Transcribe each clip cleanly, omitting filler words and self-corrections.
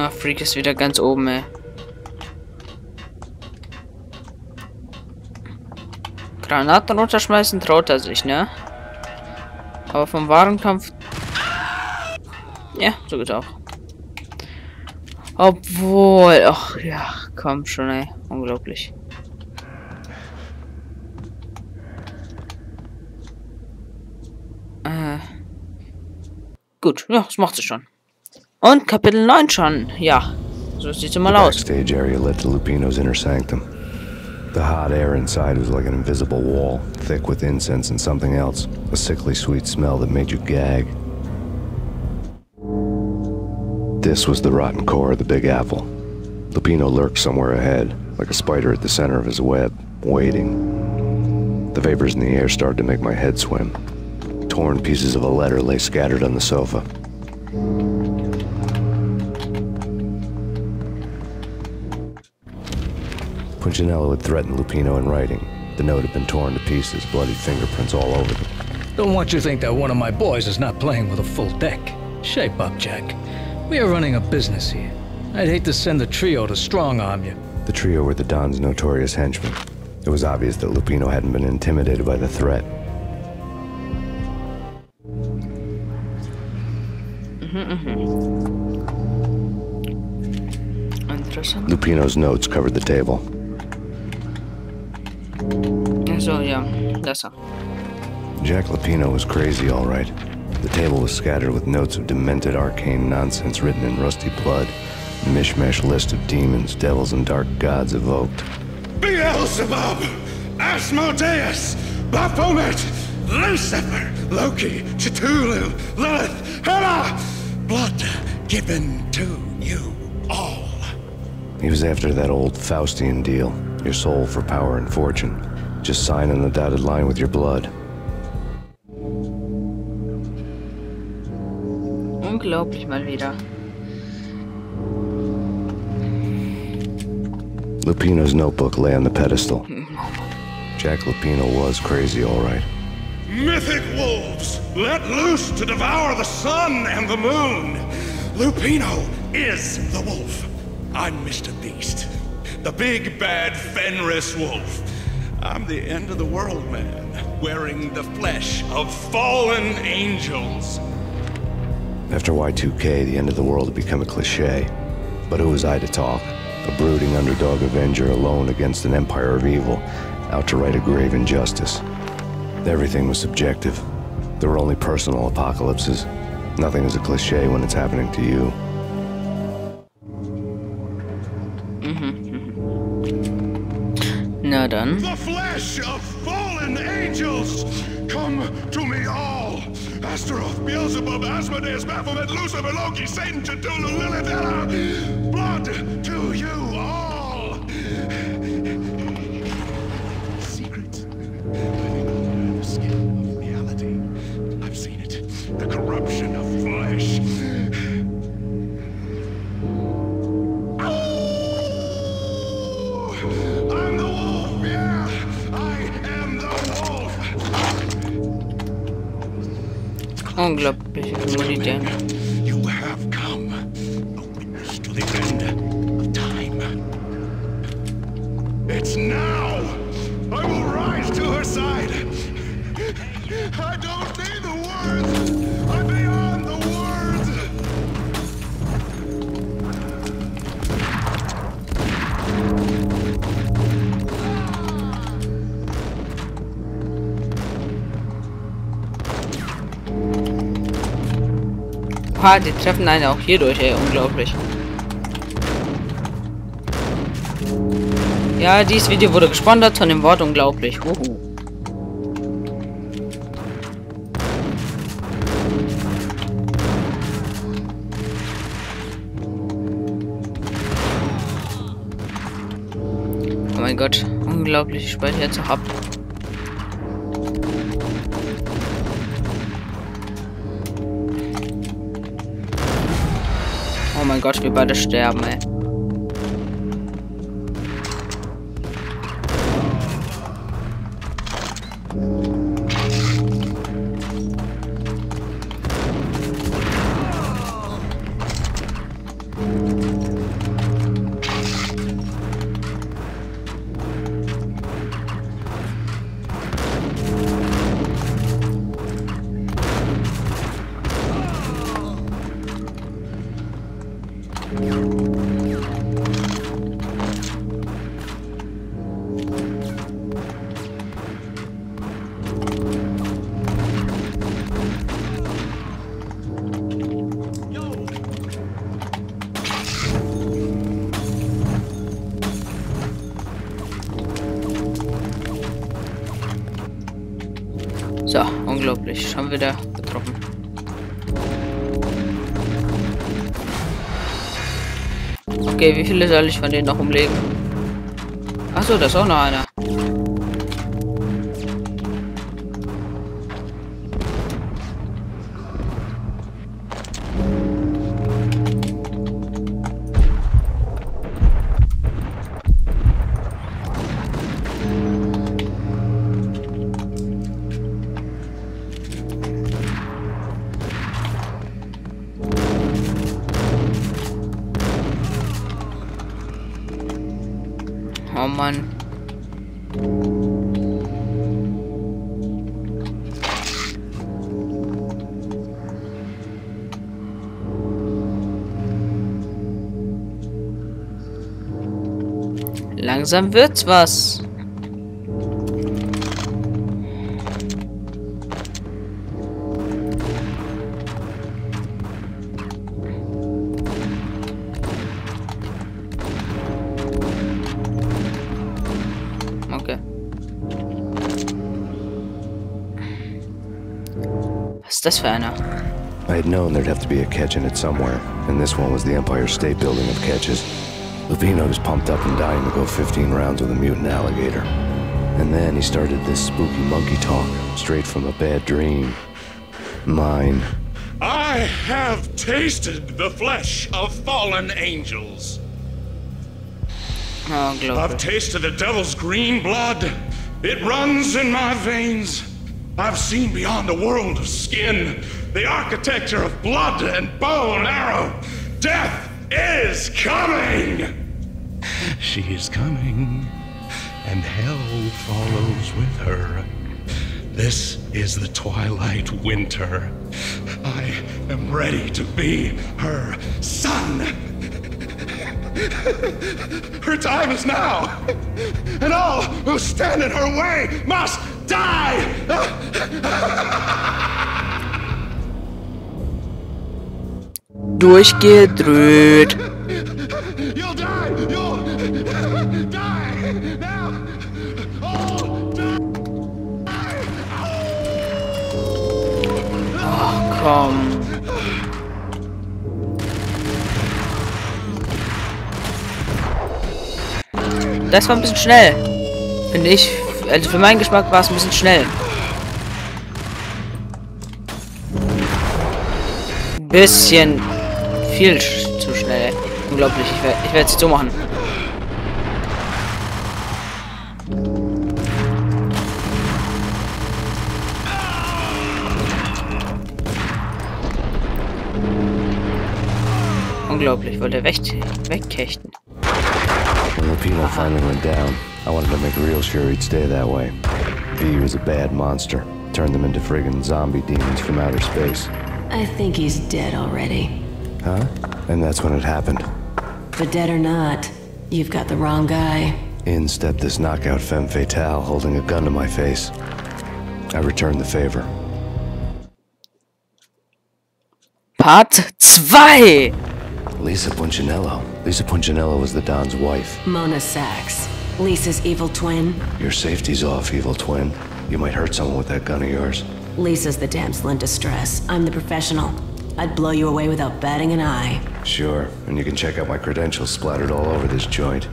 Ah, Freak ist wieder ganz oben, ey. Granaten runterschmeißen traut er sich, ne? Aber vom wahren Kampf... Ja, so geht's auch. Obwohl... Ach ja, komm schon, ey. Unglaublich. Gut, ja, das macht sie schon. Und Kapitel 9 schon. Ja, so sieht's mal aus. The backstage area led to Lupino's inner sanctum. The hot air inside was like an invisible wall, thick with incense and something else. A sickly sweet smell that made you gag. This was the rotten core of the Big Apple. Lupino lurked somewhere ahead, like a spider at the center of his web, waiting. The vapors in the air started to make my head swim. Torn pieces of a letter lay scattered on the sofa. Punchinello had threatened Lupino in writing. The note had been torn to pieces, bloody fingerprints all over them. Don't want you to think that one of my boys is not playing with a full deck. Shape up, Jack. We are running a business here. I'd hate to send the trio to strong-arm you. The trio were the Don's notorious henchmen. It was obvious that Lupino hadn't been intimidated by the threat. Lupino's notes covered the table. So, yeah, that's all. Jack Lupino was crazy, all right. The table was scattered with notes of demented arcane nonsense written in rusty blood. A mishmash list of demons, devils, and dark gods evoked. Beelzebub, Asmodeus, Baphomet, Lucifer, Loki, Cthulhu, Lilith, Hela, blood given to you all. He was after that old Faustian deal. Your soul for power and fortune. Just sign on the dotted line with your blood. Unglaublich mal wieder. Lupino's notebook lay on the pedestal. Jack Lupino was crazy, all right. Mythic wolves, let loose to devour the sun and the moon. Lupino is the wolf. I'm Mr. Beast, the big bad Fenris wolf. I'm the end of the world man, wearing the flesh of fallen angels. After Y2K, the end of the world had become a cliche. But who was I to talk? A brooding underdog avenger alone against an empire of evil, out to right a grave injustice. Everything was subjective. There were only personal apocalypses. Nothing is a cliche when it's happening to you. Na dann. The flesh of fallen angels, come to me all. Astaroth, Beelzebub, Asmodeus, Baphomet, Lucifer, Loki, Satan, Cthulhu, Lilith, Hela, blood to you all. Secret, living under the skin of reality. I've seen it. The corruption of flesh. I'm the wolf, yeah! I am the wolf! Unglaublich, Modell. You have come, a witness to the end of time. It's now! I will rise to her side! I don't need the words! I'm beyond the words! Ha, die treffen einen auch hier durch, ey, unglaublich. Ja, dieses Video wurde gesponsert von dem Wort unglaublich. Uhu. Oh mein Gott, unglaublich, ich speichere jetzt noch ab. Oh mein Gott, wir beide sterben, ey. So, unglaublich. Schon wieder getroffen. Okay, wie viele soll ich von denen noch umlegen? Achso, da ist auch noch einer. Oh Mann. Langsam wird's was. Okay. Was ist das für einer? I had known there'd have to be a catch in it somewhere, and this one was the Empire State Building of catches. Lupino was pumped up and dying to go 15 rounds with a mutant alligator. And then he started this spooky monkey talk, straight from a bad dream. Mine. I have tasted the flesh of fallen angels. Oh, I've tasted the devil's green blood. It runs in my veins. I've seen beyond a world of skin, the architecture of blood and bow and arrow. Death is coming! She is coming, and hell follows with her. This is the twilight winter. I am ready to be her son. Her time is now, and all who stand in her way must die! Durchgedrückt. You'll die! You'll die! Now! Oh, die! Ach, komm. Das war ein bisschen schnell. Finde ich. Also für meinen Geschmack war es ein bisschen schnell. Ein bisschen viel zu schnell. Unglaublich. Ich werde es so machen. Unglaublich. Wollte wegkechten. When Lupino finally went down, I wanted to make real sure he'd stay that way. V was a bad monster. Turned them into friggin' zombie demons from outer space. I think he's dead already. Huh? And that's when it happened. But dead or not, you've got the wrong guy. In stepped this knockout femme fatale holding a gun to my face. I returned the favor. Part 2! Lisa Punchinello. Lisa Punchinello was the Don's wife. Mona Sachs, Lisa's evil twin. Your safety's off, evil twin. You might hurt someone with that gun of yours. Lisa's the damsel in distress. I'm the professional. I'd blow you away without batting an eye. Sure, and you can check out my credentials splattered all over this joint.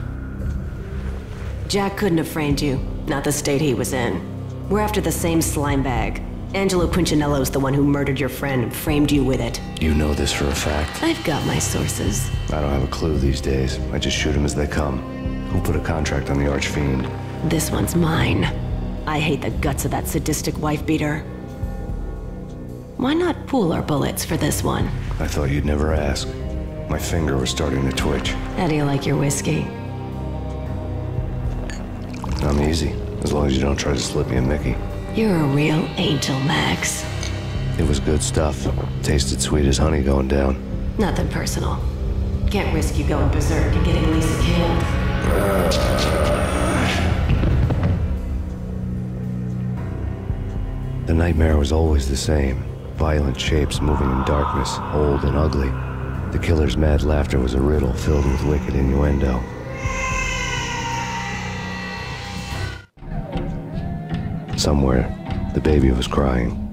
Jack couldn't have framed you. Not the state he was in. We're after the same slime bag. Angelo Punchinello's the one who murdered your friend and framed you with it. You know this for a fact. I've got my sources. I don't have a clue these days. I just shoot them as they come. Who put a contract on the Archfiend? This one's mine. I hate the guts of that sadistic wife-beater. Why not pool our bullets for this one? I thought you'd never ask. My finger was starting to twitch. How do you like your whiskey? I'm easy, as long as you don't try to slip me a Mickey. You're a real angel, Max. It was good stuff. Tasted sweet as honey going down. Nothing personal. Can't risk you going berserk and getting Lisa killed. The nightmare was always the same. Violent shapes moving in darkness, old and ugly. The killer's mad laughter was a riddle filled with wicked innuendo. Somewhere, the baby was crying.